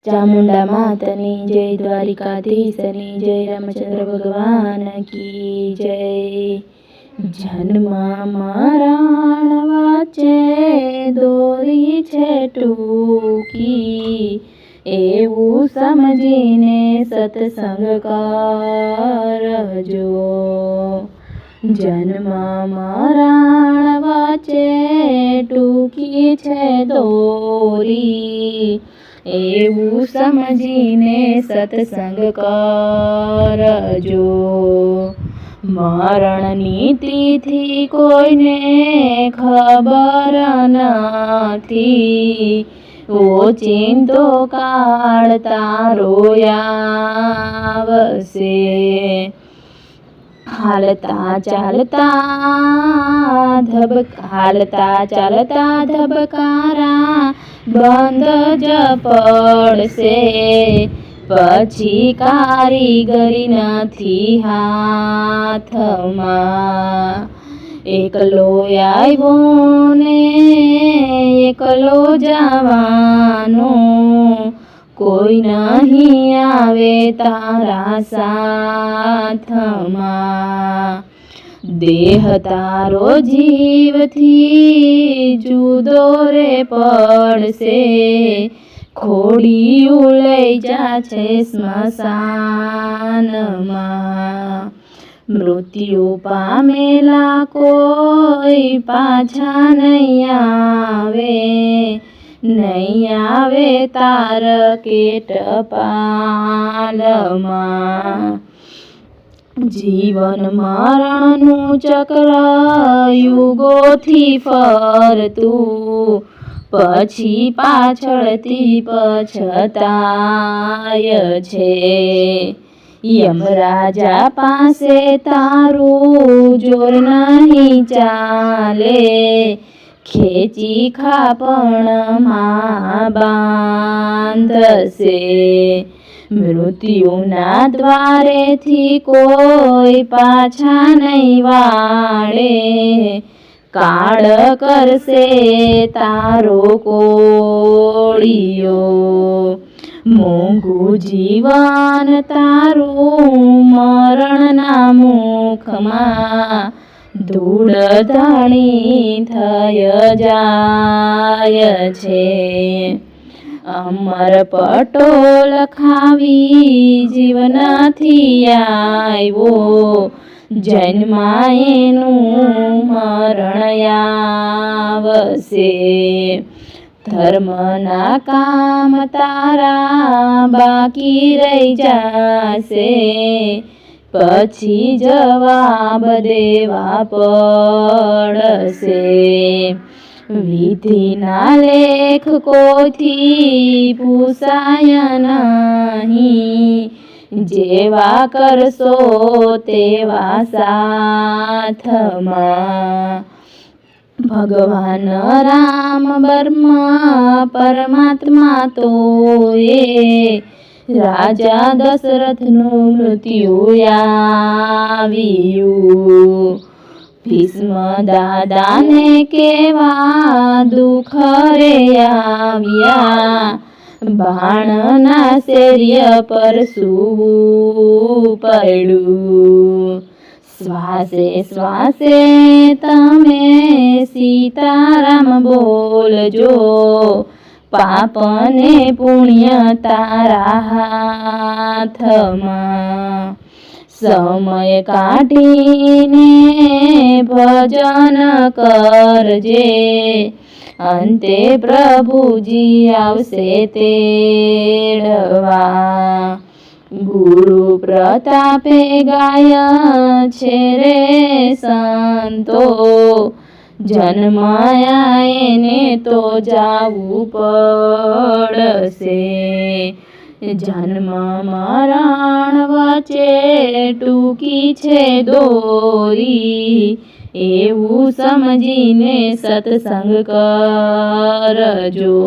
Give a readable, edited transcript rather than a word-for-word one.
ચામુંડા માતની જય, દ્વારિકાધીશની જય, રામચંદ્ર ભગવાન કી જય। જન્મ મરણ વચ્ચે દોરી છે ટૂંકી, એવું સમજીને સત્સંગ કરજો। જન્મ મરણ વચ્ચે ટૂંકી છે દોરી, એવું સમજીને સત્સંગ કરજો। મરણની તિથિ કોઈને ખબર નથી, ઓચિંતો કાળ તારો આવશે। હાલતા ચાલતા ધબકારા બંધ જ પડશે, પછી કારીગરી નથી હાથમાં। એકલો આવ્યો ને એકલો જવાનો, કોઈ નહીં આવે તારા સાથમાં। દેહ તારો જીવથી જુદો રે પડશે, ખોડિયું લઈ જાશે સ્મશાનમાં। મૃત્યુ પામેલા કોઈ પાછા નહીં આવે, નહીં આવે તારકેટ પાલમાં। જીવન મરણનું ચક્ર યુગોથી ફરતું, પછી પાછળથી પછતાય છે। યમરાજા પાસે તારું જોર નહીં ચાલે, ખેંચી ખાપણમાં બાંધશે। મૃત્યુના દ્વારેથી કોઈ પાછા નહીં વાળે, કાળ કરશે તારો કોળિયો। મોંઘું જીવન તારું મરણના મુખમાં, ધૂળ ધાણી થઈ જાય છે। અમર પટોલ ખાવી જીવનથી આવ્યો, જન્માયેનું મરણ આવશે। ધર્મના કામ તારા બાકી રહી જશે, પછી જવાબ દેવા પડશે। વિધિના લેખ કોઈથી પૂછાય નહીં, જેવા કરશો તેવા સાથમાં। ભગવાન રામ બ્રહ્મા પરમાત્મા તો એ, રાજા દશરથનું મૃત્યુ આવ્યું। ભીષ્મ દાદાને કેવા દુઃખ રે આવ્યા, બાણના શૌર્ય પર સૂવું પડ્યું। શ્વાસે શ્વાસે તમે સીતારામ બોલજો, પાપ ને પુણ્ય તારા હાથમાં। સમય કાઢીને ભજન કરજે, અંતે પ્રભુજી આવશે તેડવા। ગુરુ પ્રતાપે ગાય છે રે સંતો, જન્માયા એને તો જાવું પડશે। જન્મ મરણ વચ્ચે ટૂંકી છે દોરી, એવું સમજીને સત્સંગ કરજો।